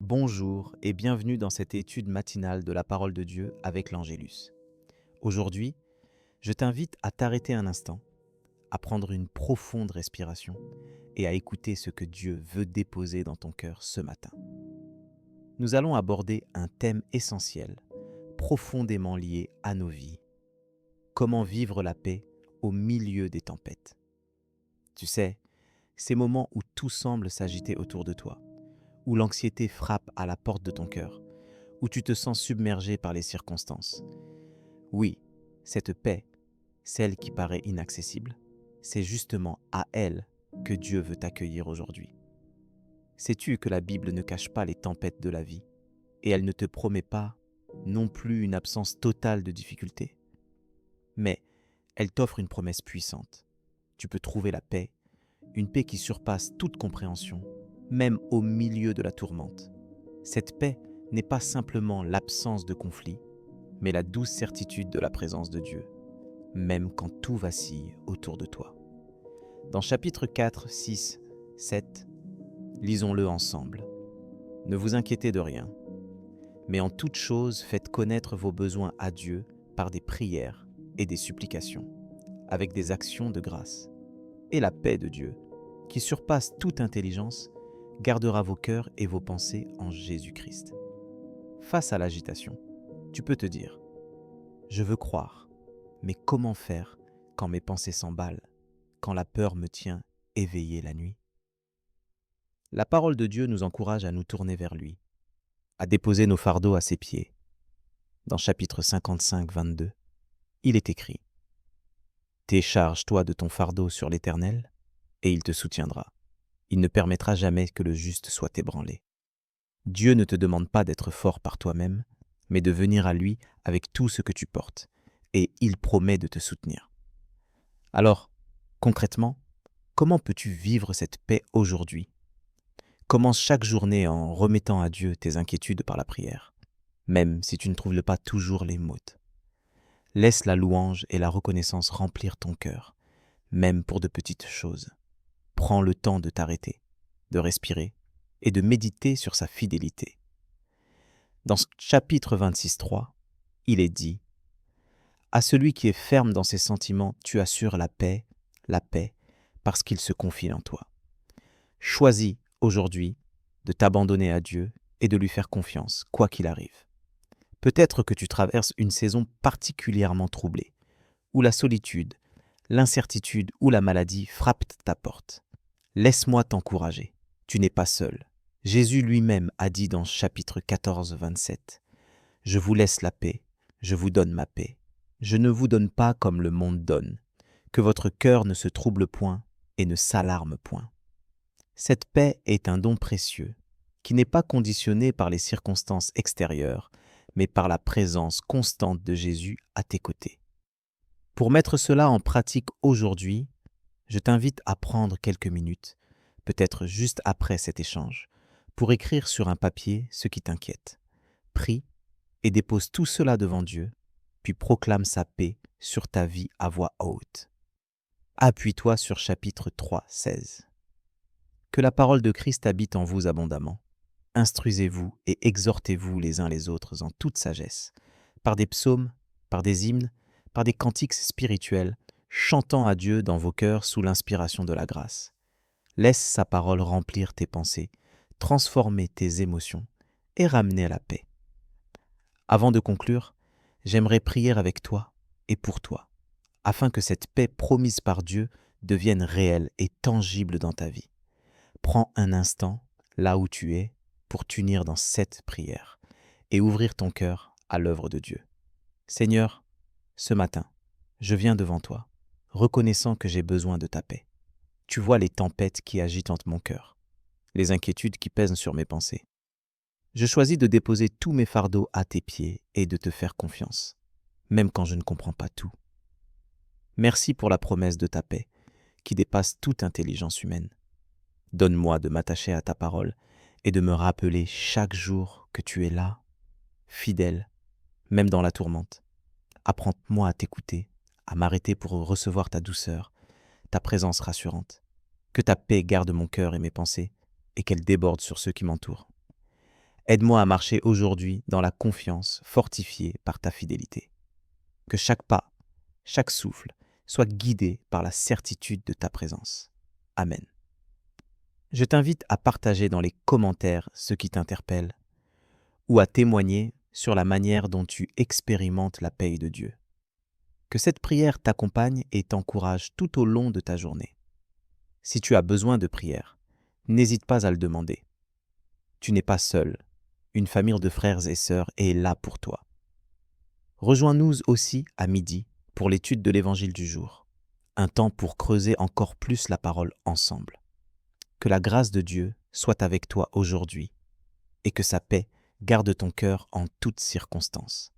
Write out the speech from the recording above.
Bonjour et bienvenue dans cette étude matinale de la parole de Dieu avec l'Angélus. Aujourd'hui, je t'invite à t'arrêter un instant, à prendre une profonde respiration et à écouter ce que Dieu veut déposer dans ton cœur ce matin. Nous allons aborder un thème essentiel, profondément lié à nos vies. Comment vivre la paix au milieu des tempêtes. Tu sais, ces moments où tout semble s'agiter autour de toi, où l'anxiété frappe à la porte de ton cœur, où tu te sens submergé par les circonstances. Oui, cette paix, celle qui paraît inaccessible, c'est justement à elle que Dieu veut t'accueillir aujourd'hui. Sais-tu que la Bible ne cache pas les tempêtes de la vie et elle ne te promet pas non plus une absence totale de difficultés? Mais elle t'offre une promesse puissante. Tu peux trouver la paix, une paix qui surpasse toute compréhension, même au milieu de la tourmente. Cette paix n'est pas simplement l'absence de conflit, mais la douce certitude de la présence de Dieu, même quand tout vacille autour de toi. Dans chapitres 4, 6, 7, lisons-le ensemble. Ne vous inquiétez de rien, mais en toute chose faites connaître vos besoins à Dieu par des prières et des supplications, avec des actions de grâce. Et la paix de Dieu, qui surpasse toute intelligence, gardera vos cœurs et vos pensées en Jésus-Christ. Face à l'agitation, tu peux te dire « Je veux croire, mais comment faire quand mes pensées s'emballent, quand la peur me tient éveillé la nuit ?» La parole de Dieu nous encourage à nous tourner vers lui, à déposer nos fardeaux à ses pieds. Dans chapitre 55, 22, il est écrit « Décharge-toi de ton fardeau sur l'Éternel, et il te soutiendra. Il ne permettra jamais que le juste soit ébranlé. » Dieu ne te demande pas d'être fort par toi-même, mais de venir à lui avec tout ce que tu portes, et il promet de te soutenir. Alors, concrètement, comment peux-tu vivre cette paix aujourd'hui ? Commence chaque journée en remettant à Dieu tes inquiétudes par la prière, même si tu ne trouves pas toujours les mots. Laisse la louange et la reconnaissance remplir ton cœur, même pour de petites choses. Prends le temps de t'arrêter, de respirer et de méditer sur sa fidélité. Dans ce chapitre 26.3, il est dit « À celui qui est ferme dans ses sentiments, tu assures la paix, parce qu'il se confie en toi. » Choisis aujourd'hui de t'abandonner à Dieu et de lui faire confiance, quoi qu'il arrive. Peut-être que tu traverses une saison particulièrement troublée, où la solitude, l'incertitude ou la maladie frappent ta porte. Laisse-moi t'encourager, tu n'es pas seul. Jésus lui-même a dit dans chapitre 14, 27, « Je vous laisse la paix, je vous donne ma paix. Je ne vous donne pas comme le monde donne. Que votre cœur ne se trouble point et ne s'alarme point. » Cette paix est un don précieux, qui n'est pas conditionné par les circonstances extérieures, mais par la présence constante de Jésus à tes côtés. Pour mettre cela en pratique aujourd'hui, je t'invite à prendre quelques minutes, peut-être juste après cet échange, pour écrire sur un papier ce qui t'inquiète. Prie et dépose tout cela devant Dieu, puis proclame sa paix sur ta vie à voix haute. Appuie-toi sur chapitre 3, 16. Que la parole de Christ habite en vous abondamment. Instruisez-vous et exhortez-vous les uns les autres en toute sagesse, par des psaumes, par des hymnes, par des cantiques spirituels, chantant à Dieu dans vos cœurs sous l'inspiration de la grâce. Laisse sa parole remplir tes pensées, transformer tes émotions et ramener à la paix. Avant de conclure, j'aimerais prier avec toi et pour toi, afin que cette paix promise par Dieu devienne réelle et tangible dans ta vie. Prends un instant, là où tu es, pour t'unir dans cette prière et ouvrir ton cœur à l'œuvre de Dieu. Seigneur, ce matin, je viens devant toi, reconnaissant que j'ai besoin de ta paix. Tu vois les tempêtes qui agitent mon cœur, les inquiétudes qui pèsent sur mes pensées. Je choisis de déposer tous mes fardeaux à tes pieds et de te faire confiance, même quand je ne comprends pas tout. Merci pour la promesse de ta paix, qui dépasse toute intelligence humaine. Donne-moi de m'attacher à ta parole et de me rappeler chaque jour que tu es là, fidèle, même dans la tourmente. Apprends-moi à t'écouter, à m'arrêter pour recevoir ta douceur, ta présence rassurante. Que ta paix garde mon cœur et mes pensées et qu'elle déborde sur ceux qui m'entourent. Aide-moi à marcher aujourd'hui dans la confiance fortifiée par ta fidélité. Que chaque pas, chaque souffle soit guidé par la certitude de ta présence. Amen. Je t'invite à partager dans les commentaires ce qui t'interpelle ou à témoigner sur la manière dont tu expérimentes la paix de Dieu. Que cette prière t'accompagne et t'encourage tout au long de ta journée. Si tu as besoin de prière, n'hésite pas à le demander. Tu n'es pas seul. Une famille de frères et sœurs est là pour toi. Rejoins-nous aussi à midi pour l'étude de l'Évangile du jour. Un temps pour creuser encore plus la parole ensemble. Que la grâce de Dieu soit avec toi aujourd'hui et que sa paix garde ton cœur en toutes circonstances.